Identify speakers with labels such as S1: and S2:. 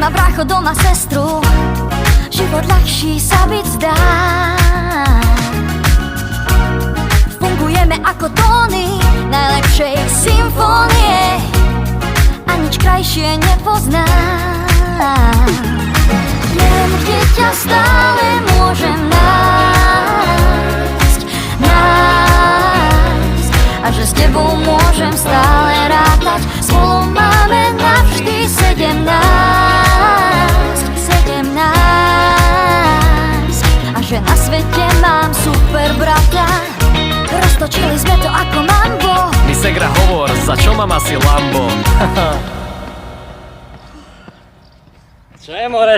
S1: má brácho doma sestru, život ľahší sa byť zdá. Fungujeme ako tóny najlepšej symfónie a nič krajšie nepoznám. Viem, kde ťa stále môžem nájsť, a že s tebou môžem stále rátať. Spolu máme navždy 17, a že na svete mám super brata. Roztočili sme to ako mambo.
S2: Mi segra hovor, za čo mám asi Lambo?
S3: Čo je more?